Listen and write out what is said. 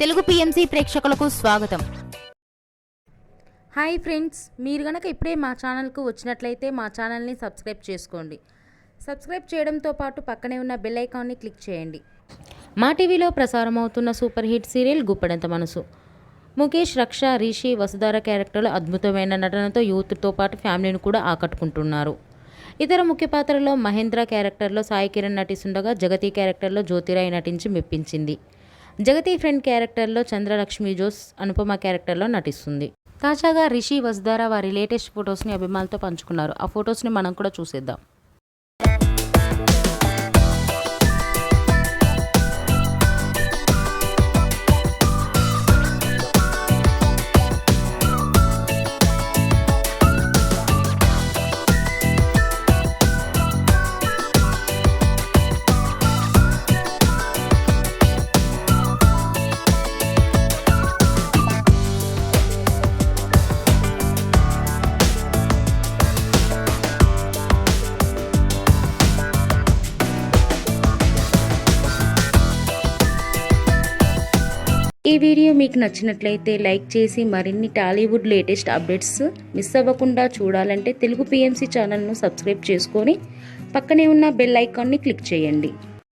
Telugu PMC ప్రేక్షకులకు స్వాగతం. Hi friends, మీరు గనక ఇప్పుడే మా ఛానల్కు వచ్చినట్లయితే మా ఛానల్ని సబ్స్క్రైబ్ చేసుకోండి. సబ్స్క్రైబ్ చేయడంతో పాటు పక్కనే ఉన్న బెల్ ఐకాన్ని క్లిక్ చేయండి. మా టీవీలో ప్రసారం అవుతున్న సూపర్ హిట్ సీరియల్ గుప్పెడంత మనసు. ముఖేష్, రక్ష, రిషి, వసుధార క్యారెక్టర్లు అద్భుతమైన నటనతో యూత్తో పాటు ఫ్యామిలీని కూడా ఆకట్టుకుంటున్నారు. ఇతర ముఖ్య పాత్రలో మహేంద్ర క్యారెక్టర్లో సాయి కిరణ్ నటిస్తుండగా జగతి క్యారెక్టర్లో జ్యోతిరాయ్ నటించి మెప్పించింది. జగతి ఫ్రెండ్ క్యారెక్టర్లో చంద్రలక్ష్మి జోస్ అనుపమ క్యారెక్టర్లో నటిస్తుంది. తాజాగా రిషి, వసుధార వారి లేటెస్ట్ ఫొటోస్ని అభిమానులతో పంచుకున్నారు. ఆ ఫొటోస్ని మనం కూడా చూసేద్దాం. ఈ వీడియో మీకు నచ్చినట్లయితే లైక్ చేసి మరిన్ని టాలీవుడ్ లేటెస్ట్ అప్డేట్స్ మిస్ అవ్వకుండా చూడాలంటే తెలుగు పిఎంసి ఛానల్ను సబ్స్క్రైబ్ చేసుకొని పక్కనే ఉన్న బెల్ ఐకాన్ని క్లిక్ చేయండి.